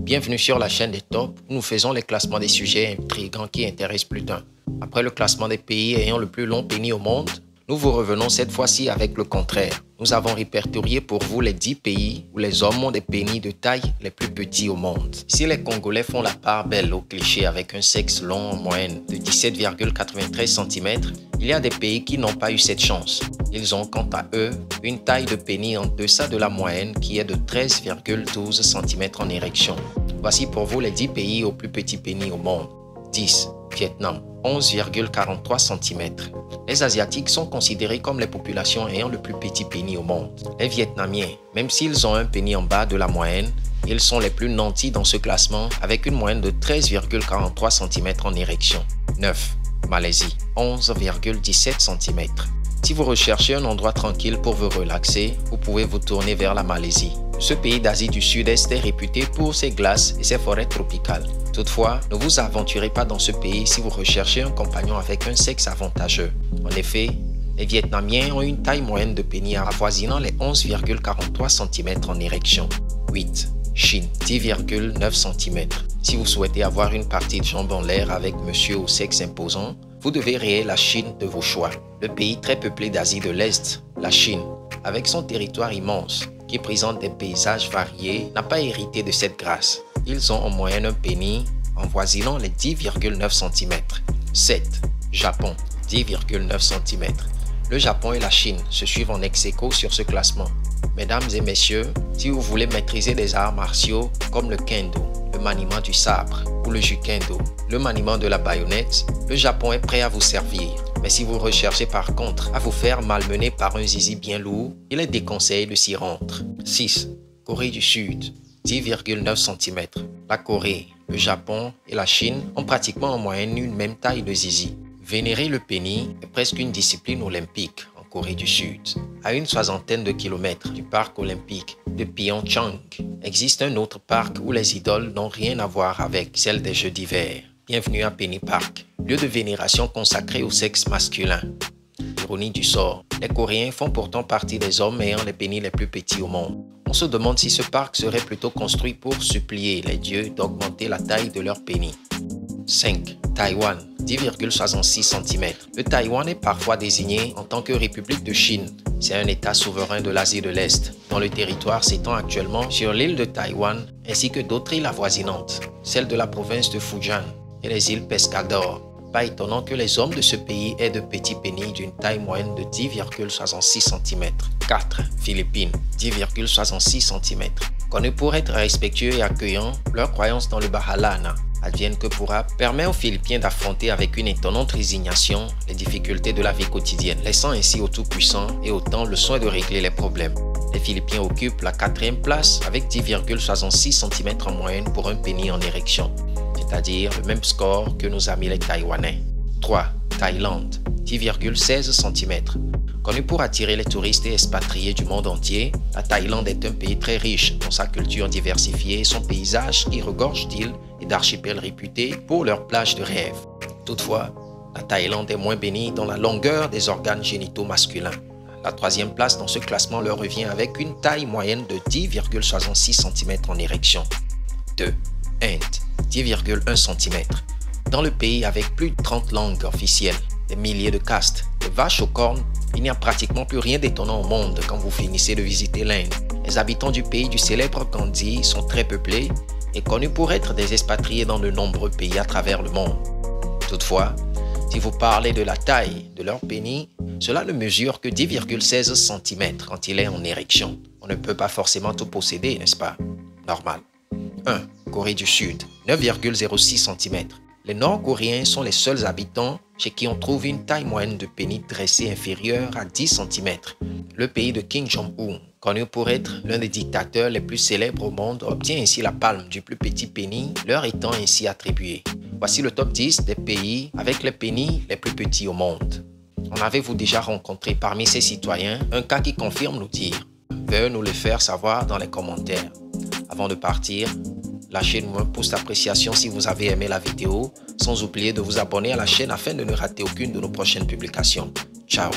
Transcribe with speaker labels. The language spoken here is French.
Speaker 1: Bienvenue sur la chaîne des tops où nous faisons les classements des sujets intrigants qui intéressent plus d'un. Après le classement des pays ayant le plus long pénis au monde, nous vous revenons cette fois-ci avec le contraire. Nous avons répertorié pour vous les 10 pays où les hommes ont des pénis de taille les plus petits au monde. Si les Congolais font la part belle au cliché avec un sexe long en moyenne de 17,93 cm, il y a des pays qui n'ont pas eu cette chance. Ils ont quant à eux une taille de pénis en deçà de la moyenne qui est de 13,12 cm en érection. Voici pour vous les 10 pays aux plus petits pénis au monde. 10. Vietnam, 11,43 cm. Les Asiatiques sont considérés comme les populations ayant le plus petit pénis au monde. Les Vietnamiens, même s'ils ont un pénis en bas de la moyenne, ils sont les plus nantis dans ce classement avec une moyenne de 13,43 cm en érection. 9. Malaisie, 11,17 cm. Si vous recherchez un endroit tranquille pour vous relaxer, vous pouvez vous tourner vers la Malaisie. Ce pays d'Asie du Sud-Est est réputé pour ses glaces et ses forêts tropicales. Toutefois, ne vous aventurez pas dans ce pays si vous recherchez un compagnon avec un sexe avantageux. En effet, les Vietnamiens ont une taille moyenne de pénis avoisinant les 11,43 cm en érection. 8. Chine, 10,9 cm. Si vous souhaitez avoir une partie de jambes en l'air avec monsieur au sexe imposant, vous devez rayer la Chine de vos choix. Le pays très peuplé d'Asie de l'Est, la Chine, avec son territoire immense, qui présente des paysages variés, n'a pas hérité de cette grâce. Ils ont en moyenne un pénis avoisinant les 10,9 cm. 7. Japon, 10,9 cm. Le Japon et la Chine se suivent en ex-aequo sur ce classement. Mesdames et messieurs, si vous voulez maîtriser des arts martiaux comme le kendo, le maniement du sabre ou le jukendo, le maniement de la baïonnette, le Japon est prêt à vous servir. Mais si vous recherchez par contre à vous faire malmener par un zizi bien lourd, il est déconseillé de s'y rendre. 6. Corée du Sud, 10,9 cm. La Corée, le Japon et la Chine ont pratiquement en moyenne une même taille de zizi. Vénérer le pénis est presque une discipline olympique en Corée du Sud. À une soixantaine de kilomètres du parc olympique de Pyeongchang, existe un autre parc où les idoles n'ont rien à voir avec celles des Jeux d'hiver. Bienvenue à Penny Park, lieu de vénération consacré au sexe masculin. Ironie du sort, les Coréens font pourtant partie des hommes ayant les pénis les plus petits au monde. On se demande si ce parc serait plutôt construit pour supplier les dieux d'augmenter la taille de leur pénis. 5. Taïwan, 10,66 cm. Le Taïwan est parfois désigné en tant que République de Chine. C'est un État souverain de l'Asie de l'Est, dont le territoire s'étend actuellement sur l'île de Taïwan ainsi que d'autres îles avoisinantes, celles de la province de Fujian et les îles Pescador. Pas étonnant que les hommes de ce pays aient de petits pénis d'une taille moyenne de 10,66 cm. 4. Philippines, 10,66 cm. Connus pour être respectueux et accueillants, leur croyance dans le Bahalana, advienne que pourra, permet aux Philippiens d'affronter avec une étonnante résignation les difficultés de la vie quotidienne, laissant ainsi au Tout-Puissant et au temps le soin de régler les problèmes. Les Philippiens occupent la 4e place avec 10,66 cm en moyenne pour un pénis en érection, c'est-à-dire le même score que nos amis les Taïwanais. 3. Thaïlande, 10,16 cm. Connue pour attirer les touristes et expatriés du monde entier, la Thaïlande est un pays très riche dans sa culture diversifiée et son paysage qui regorge d'îles et d'archipels réputés pour leurs plages de rêve. Toutefois, la Thaïlande est moins bénie dans la longueur des organes génitaux masculins. La 3e place dans ce classement leur revient avec une taille moyenne de 10,66 cm en érection. 2. Inde, 10,1 cm. Dans le pays avec plus de 30 langues officielles, des milliers de castes, des vaches aux cornes, il n'y a pratiquement plus rien d'étonnant au monde quand vous finissez de visiter l'Inde. Les habitants du pays du célèbre Gandhi sont très peuplés et connus pour être des expatriés dans de nombreux pays à travers le monde. Toutefois, si vous parlez de la taille de leur pénis, cela ne mesure que 10,16 cm quand il est en érection. On ne peut pas forcément tout posséder, n'est-ce pas? Normal. 1. Corée du Sud, 9,06 cm. Les Nord-Coréens sont les seuls habitants chez qui on trouve une taille moyenne de pénis dressé inférieure à 10 cm. Le pays de Kim Jong-un, connu pour être l'un des dictateurs les plus célèbres au monde, obtient ainsi la palme du plus petit pénis, leur étant ainsi attribué. Voici le top 10 des pays avec les pénis les plus petits au monde. En avez-vous déjà rencontré parmi ces citoyens un cas qui confirme nos dires? Veuillez nous le faire savoir dans les commentaires. Avant de partir, lâchez-nous un pouce d'appréciation si vous avez aimé la vidéo, sans oublier de vous abonner à la chaîne afin de ne rater aucune de nos prochaines publications. Ciao!